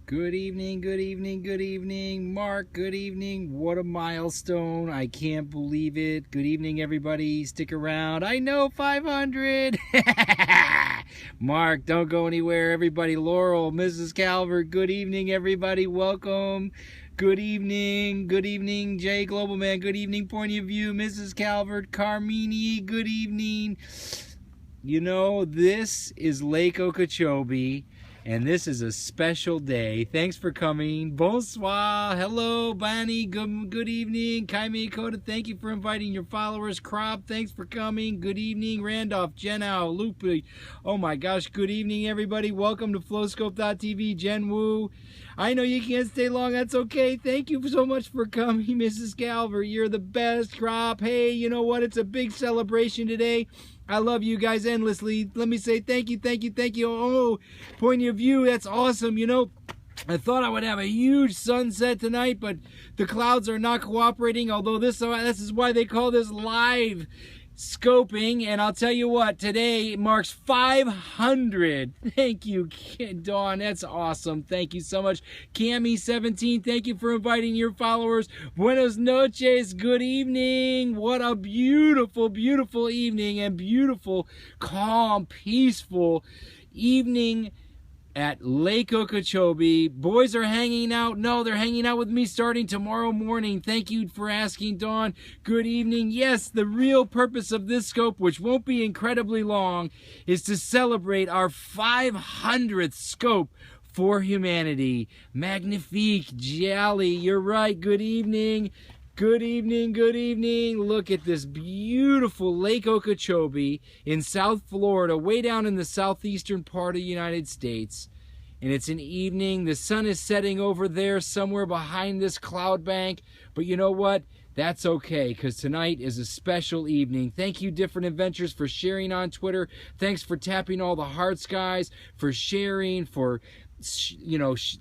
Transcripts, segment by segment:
Good evening, good evening, good evening. Mark, good evening. What a milestone. I can't believe it. Good evening, everybody. Stick around. I know 500. Mark, don't go anywhere. Everybody, Laurel, Mrs. Calvert, good evening, everybody. Welcome. Good evening, Jay Globalman. Good evening, Point of View, Mrs. Calvert, Carmini. Good evening. You know, this is Lake Okeechobee, and this is a special day. Thanks for coming. Bonsoir. Hello, Bonnie. Good evening. Kaime Koda, thank you for inviting your followers. Crop, thanks for coming. Good evening. Randolph, Jenau, Lupe. Oh my gosh, good evening, everybody. Welcome to Flowscope.tv. Jen Wu. I know you can't stay long. That's okay. Thank you so much for coming, Mrs. Calvert. You're the best. Crop. Hey, you know what? It's a big celebration today. I love you guys endlessly. Let me say thank you, thank you, thank you. Oh, Point of View, that's awesome. You know, I thought I would have a huge sunset tonight, but the clouds are not cooperating, although this is why they call this live scoping. And I'll tell you what, today marks 500. Thank you, Dawn. That's awesome. Thank you so much. Cami17, thank you for inviting your followers. Buenos noches. Good evening. What a beautiful, beautiful evening, and beautiful, calm, peaceful evening at Lake Okeechobee. Boys are hanging out. No, they're hanging out with me starting tomorrow morning. Thank you for asking, Dawn. Good evening. Yes, the real purpose of this scope, which won't be incredibly long, is to celebrate our 500th scope for humanity. Magnifique, jolly. You're right. Good evening. Good evening, good evening. Look at this beautiful Lake Okeechobee in South Florida, way down in the southeastern part of the United States. And it's an evening. The sun is setting over there somewhere behind this cloud bank. But you know what? That's okay, because tonight is a special evening. Thank you, Different Adventures, for sharing on Twitter. Thanks for tapping all the hearts, guys, for sharing, for,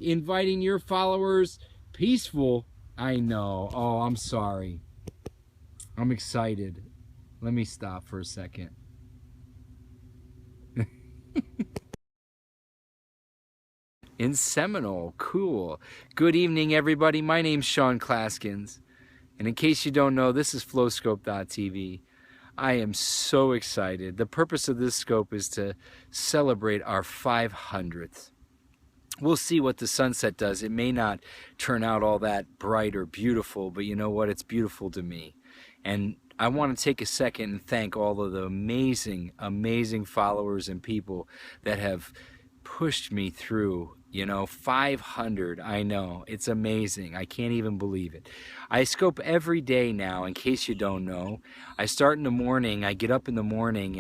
inviting your followers. Peaceful. I know. Oh, I'm sorry. I'm excited. Let me stop for a second. In Seminole. Cool. Good evening, everybody. My name's Sean Claesgens. And in case you don't know, this is Flowscope.tv. I am so excited. The purpose of this scope is to celebrate our 500th. We'll see what the sunset does. It may not turn out all that bright or beautiful, but you know what? It's beautiful to me. And I want to take a second and thank all of the amazing, amazing followers and people that have pushed me through. 500, I know. It's amazing. I can't even believe it. I scope every day now, in case you don't know. I start in the morning. I get up in the morning,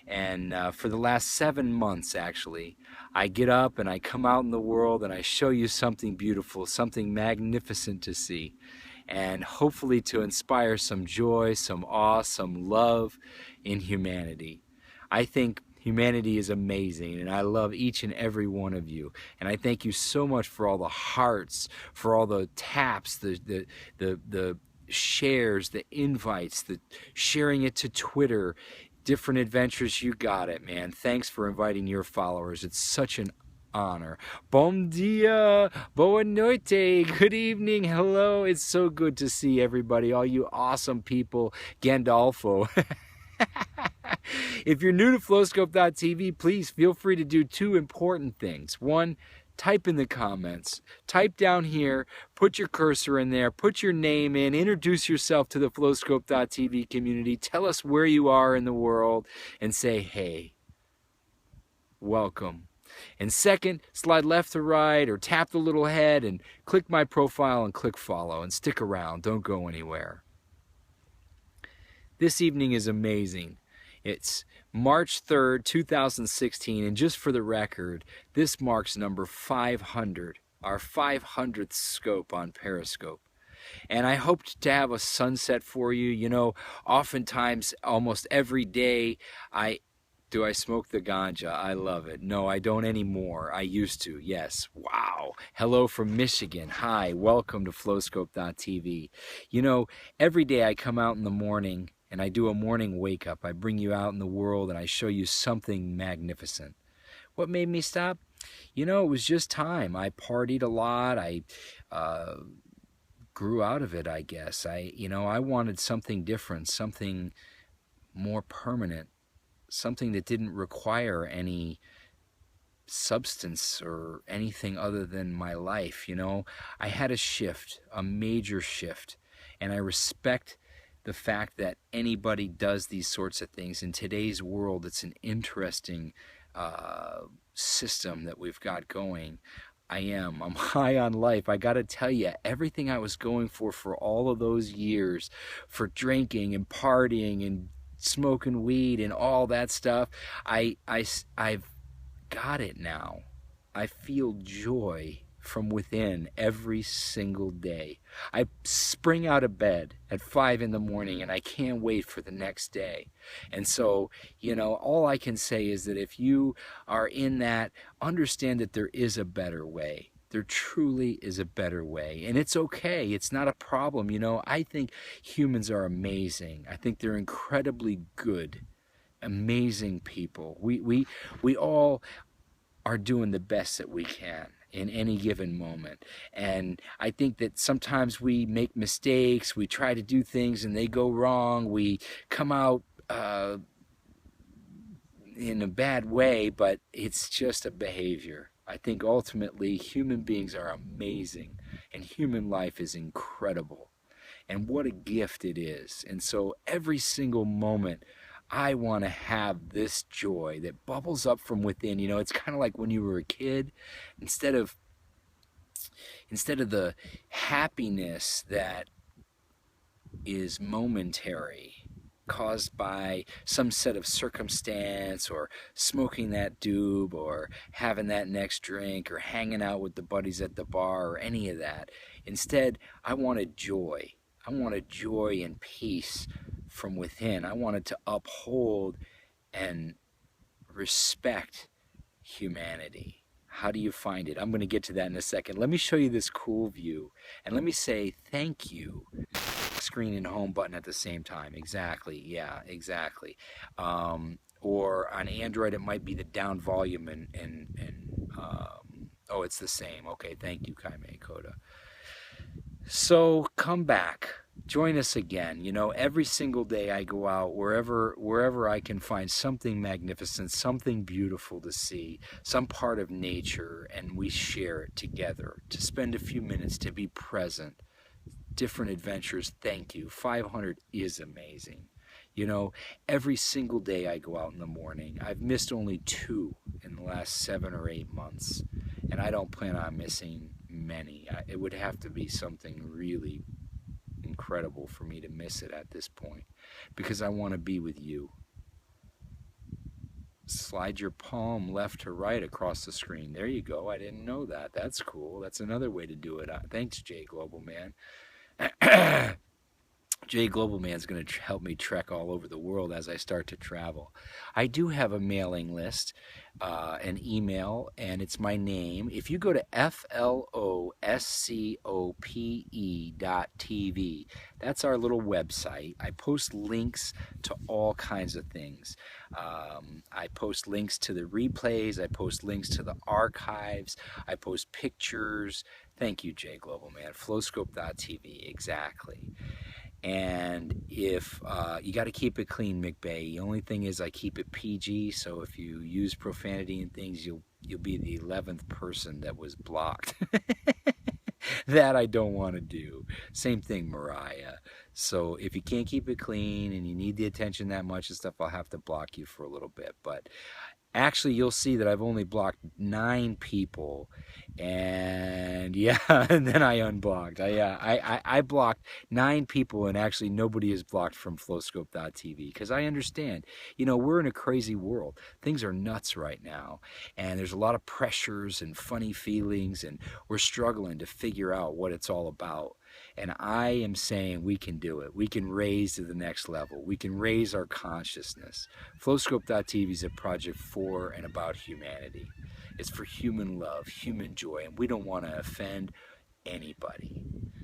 and for the last 7 months, actually, I get up and I come out in the world and I show you something beautiful, something magnificent to see, and hopefully to inspire some joy, some awe, some love in humanity. I think humanity is amazing, and I love each and every one of you. And I thank you so much for all the hearts, for all the taps, the shares, the invites, the sharing it to Twitter. Different Adventures, you got it, man. Thanks for inviting your followers. It's such an honor. Bom dia, boa noite, good evening, hello. It's so good to see everybody, all you awesome people. Gandolfo. If you're new to Flowscope.tv, please feel free to do 2 important things. One, type in the comments. Type down here, put your cursor in there, put your name in, introduce yourself to the Flowscope.tv community, tell us where you are in the world, and say, hey, welcome. And second, slide left to right or tap the little head and click my profile and click follow and stick around. Don't go anywhere. This evening is amazing. It's March 3rd, 2016, and just for the record, this marks number 500, our 500th scope on Periscope. And I hoped to have a sunset for you. Oftentimes, almost every day, do I smoke the ganja? I love it. No, I don't anymore. I used to, yes. Wow. Hello from Michigan. Hi, welcome to Flowscope.tv. Every day I come out in the morning and I do a morning wake-up. I bring you out in the world and I show you something magnificent. What made me stop? It was just time. I partied a lot. I uh, grew out of it, I guess. I wanted something different, something more permanent, something that didn't require any substance or anything other than my life. I had a shift, a major shift, and I respect the fact that anybody does these sorts of things. In today's world, it's an interesting system that we've got going. I'm high on life. I got to tell you, everything I was going for all of those years, for drinking and partying and smoking weed and all that stuff, I've got it now. I feel joy from within every single day. I spring out of bed at 5 in the morning and I can't wait for the next day. And so, all I can say is that if you are in that, understand that there is a better way. There truly is a better way. And it's okay. It's not a problem. I think humans are amazing. I think they're incredibly good, amazing people. We all are doing the best that we can in any given moment. And I think that sometimes we make mistakes, we try to do things and they go wrong, we come out in a bad way, but it's just a behavior. I think ultimately human beings are amazing and human life is incredible. And what a gift it is. And so every single moment I want to have this joy that bubbles up from within. It's kind of like when you were a kid. Instead of the happiness that is momentary, caused by some set of circumstance, or smoking that doob, or having that next drink, or hanging out with the buddies at the bar, or any of that. Instead, I wanted joy. I wanted joy and peace from within. I wanted to uphold and respect humanity. How do you find it? I'm going to get to that in a second. Let me show you this cool view, and let me say thank you. Screen and home button at the same time. Exactly. Yeah, exactly. Or on Android, it might be the down volume and oh, it's the same. Okay, thank you, Kaime Koda. So come back. Join us again. Every single day I go out wherever I can find something magnificent, something beautiful to see, some part of nature, and we share it together, to spend a few minutes, to be present. Different adventures. Thank you. 500 is amazing. Every single day I go out in the morning. I've missed only 2 in the last 7 or 8 months, and I don't plan on missing many. It would have to be something really incredible for me to miss it at this point, because I want to be with you. Slide your palm left to right across the screen. There you go. I didn't know that. That's cool. That's another way to do it. Thanks, Jay Global Man. Jay Global Man's going to help me trek all over the world as I start to travel. I do have a mailing list, an email, and it's my name. If you go to floscope.tv, that's our little website. I post links to all kinds of things. I post links to the replays. I post links to the archives. I post pictures. Thank you, Jay Global Man. Floscope.tv, exactly. And if you got to keep it clean, McBay. The only thing is I keep it PG, so if you use profanity and things, you'll be the 11th person that was blocked. That I don't want to do. Same thing, Mariah. So if you can't keep it clean and you need the attention that much and stuff, I'll have to block you for a little bit. But actually, you'll see that I've only blocked 9 people, and yeah, and then I unblocked. I blocked 9 people, and actually nobody is blocked from Flowscope.tv, because I understand, we're in a crazy world. Things are nuts right now, and there's a lot of pressures and funny feelings, and we're struggling to figure out what it's all about. And I am saying we can do it. We can raise to the next level. We can raise our consciousness. Flowscope.tv is a project for and about humanity. It's for human love, human joy, and we don't want to offend anybody.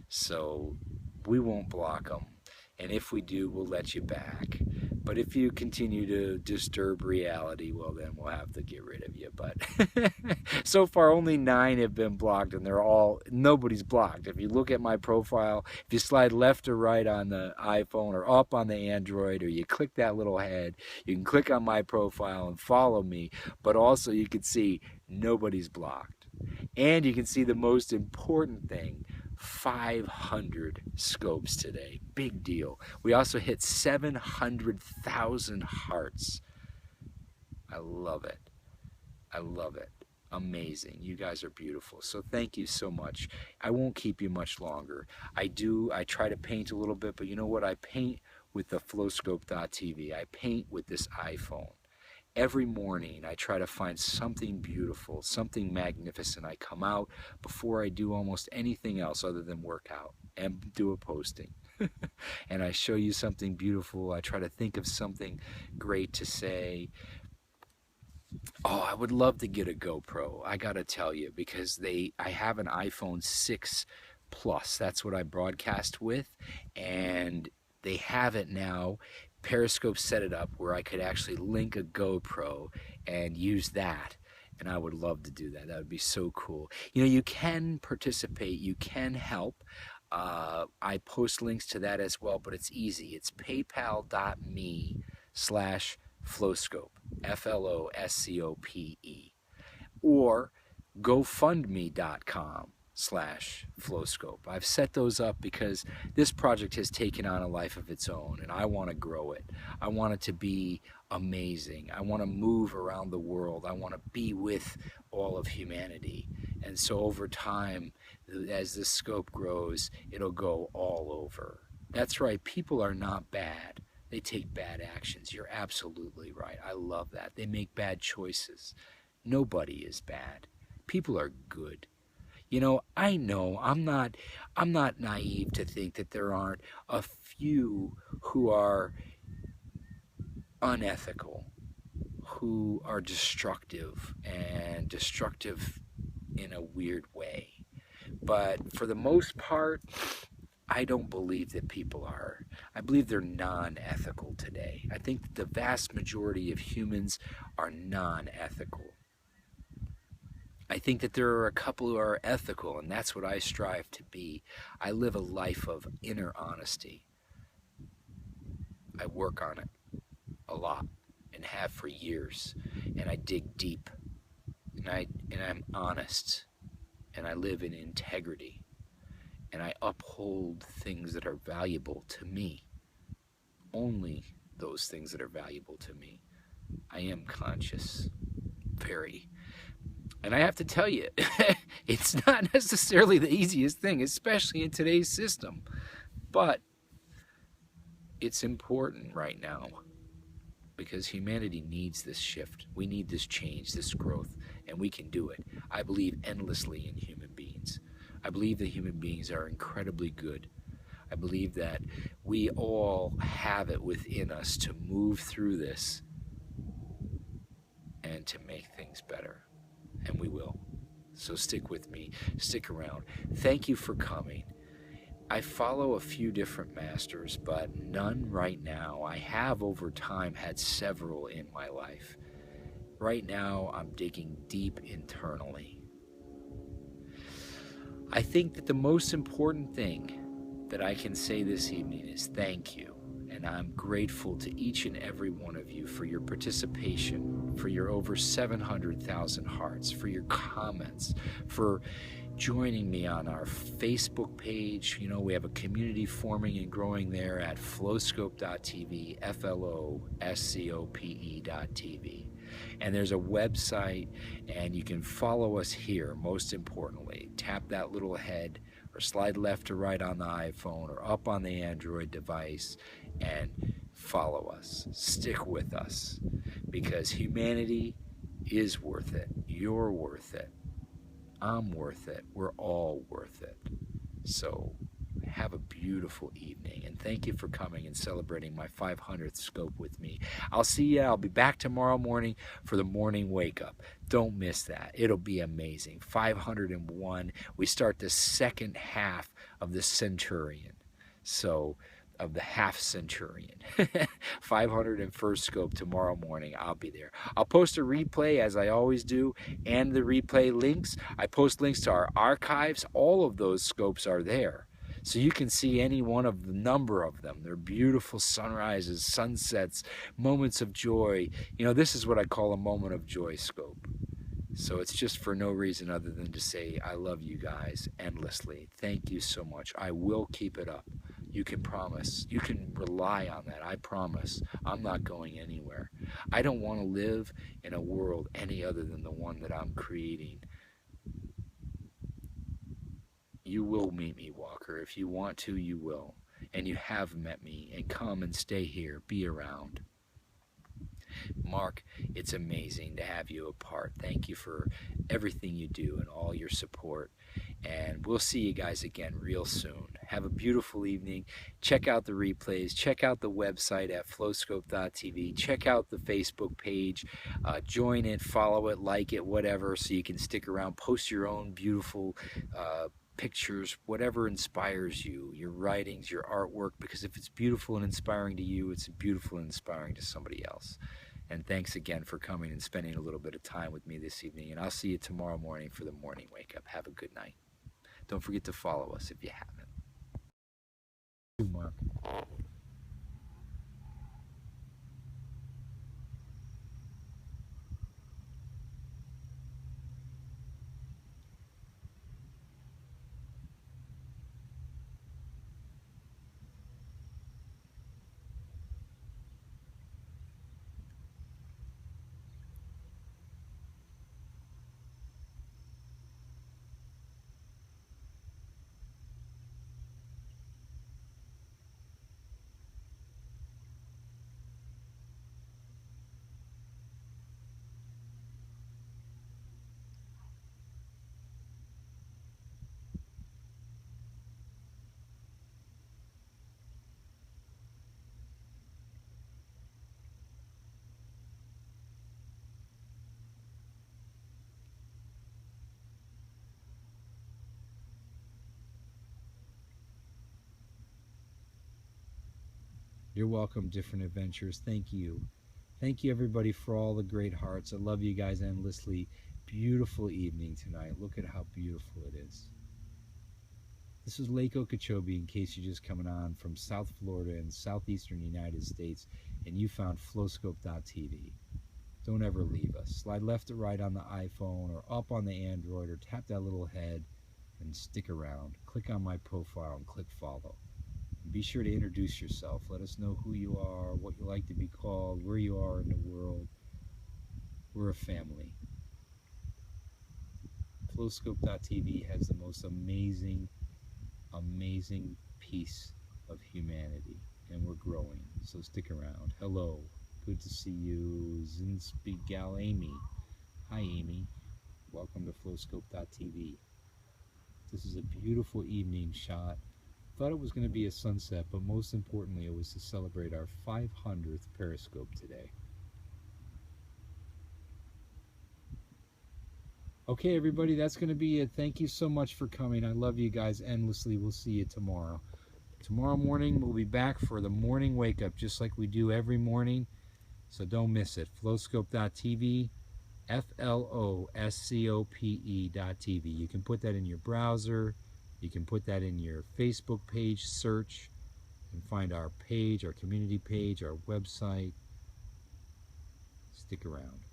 So we won't block them. And if we do, we'll let you back. But if you continue to disturb reality, well, then we'll have to get rid of you. But so far, only 9 have been blocked, and nobody's blocked. If you look at my profile, if you slide left or right on the iPhone or up on the Android, or you click that little head, you can click on my profile and follow me. But also, you can see nobody's blocked. And you can see the most important thing, 500 scopes today. Big deal. We also hit 700,000 hearts. I love it. I love it. Amazing. You guys are beautiful. So thank you so much. I won't keep you much longer. I try to paint a little bit, but you know what? I paint with the flowscope.tv. I paint with this iPhone. Every morning I try to find something beautiful, something magnificent. I come out before I do almost anything else other than work out and do a posting. And I show you something beautiful. I try to think of something great to say. Oh, I would love to get a GoPro, I gotta tell you, because I have an iPhone 6 Plus. That's what I broadcast with, and they have it now. Periscope set it up where I could actually link a GoPro and use that, and I would love to do that. That would be so cool. You know, you can participate, you can help. I post links to that as well, but it's easy. It's paypal.me/flowscope, FLOSCOPE, or gofundme.com/flowscope. I've set those up because this project has taken on a life of its own, and I want to grow it. I want it to be amazing. I want to move around the world. I want to be with all of humanity. And so over time, as this scope grows, it'll go all over. That's right, people are not bad. They take bad actions. You're absolutely right. I love that. They make bad choices. Nobody is bad. People are good. You know, I know I'm not naive to think that there aren't a few who are unethical, who are destructive, and destructive in a weird way. But for the most part, I don't believe that people are. I believe they're non-ethical today. I think the vast majority of humans are non-ethical. I think that there are a couple who are ethical, and that's what I strive to be. I live a life of inner honesty. I work on it a lot and have for years, and I dig deep, and I'm honest, and I live in integrity, and I uphold things that are valuable to me. Only those things that are valuable to me. I am conscious, very. And I have to tell you, it's not necessarily the easiest thing, especially in today's system. But it's important right now because humanity needs this shift. We need this change, this growth, and we can do it. I believe endlessly in human beings. I believe that human beings are incredibly good. I believe that we all have it within us to move through this and to make things better. And we will. So stick with me. Stick around. Thank you for coming. I follow a few different masters, but none right now. I have over time had several in my life. Right now, I'm digging deep internally. I think that the most important thing that I can say this evening is thank you. And I'm grateful to each and every one of you for your participation, for your over 700,000 hearts, for your comments, for joining me on our Facebook page. You know, we have a community forming and growing there at flowscope.tv, FLOSCOPE.tv. And there's a website, and you can follow us here, most importantly. Tap that little head or slide left or right on the iPhone or up on the Android device and follow us. Stick with us because humanity is worth it. You're worth it. I'm worth it. We're all worth it. So have a beautiful evening, and thank you for coming and celebrating my 500th scope with me. I'll see you. I'll be back tomorrow morning for the morning wake up. Don't miss that. It'll be amazing. 501. We start the second half of the Centurion. So the half centurion. 501st scope tomorrow morning. I'll be there. I'll post a replay as I always do, and the replay links. I post links to our archives. All of those scopes are there. So you can see any one of the number of them. They're beautiful sunrises, sunsets, moments of joy. You know, this is what I call a moment of joy scope. So it's just for no reason other than to say I love you guys endlessly. Thank you so much. I will keep it up. You can promise. You can rely on that. I promise. I'm not going anywhere. I don't want to live in a world any other than the one that I'm creating. You will meet me, Walker. If you want to, you will. And you have met me. And come and stay here. Be around. Mark, it's amazing to have you a part. Thank you for everything you do and all your support. And we'll see you guys again real soon. Have a beautiful evening. Check out the replays. Check out the website at flowscope.tv. Check out the Facebook page. Join it, follow it, like it, whatever, so you can stick around. Post your own beautiful pictures, whatever inspires you, your writings, your artwork, because if it's beautiful and inspiring to you, it's beautiful and inspiring to somebody else. And thanks again for coming and spending a little bit of time with me this evening. And I'll see you tomorrow morning for the morning wake up. Have a good night. Don't forget to follow us if you haven't. Mark. You're welcome, Different Adventures. Thank you. Thank you, everybody, for all the great hearts. I love you guys endlessly. Beautiful evening tonight. Look at how beautiful it is. This is Lake Okeechobee, in case you're just coming on from South Florida and southeastern United States, and you found flowscope.tv. Don't ever leave us. Slide left or right on the iPhone or up on the Android, or tap that little head and stick around. Click on my profile and click follow. Be sure to introduce yourself. Let us know who you are, what you like to be called, where you are in the world. We're a family. Flowscope.tv has the most amazing piece of humanity, and we're growing, so stick around. Hello, good to see you, Zinspigal Amy. Hi, Amy. Welcome to Flowscope.tv. This is a beautiful evening shot. Thought it was going to be a sunset, but most importantly, it was to celebrate our 500th Periscope today. Okay, everybody, that's going to be it. Thank you so much for coming. I love you guys endlessly. We'll see you tomorrow. Tomorrow morning, we'll be back for the morning wake up, just like we do every morning. So don't miss it. Flowscope.tv, FLOSCOPE.tv. You can put that in your browser. You can put that in your Facebook page, search, and find our page, our community page, our website. Stick around.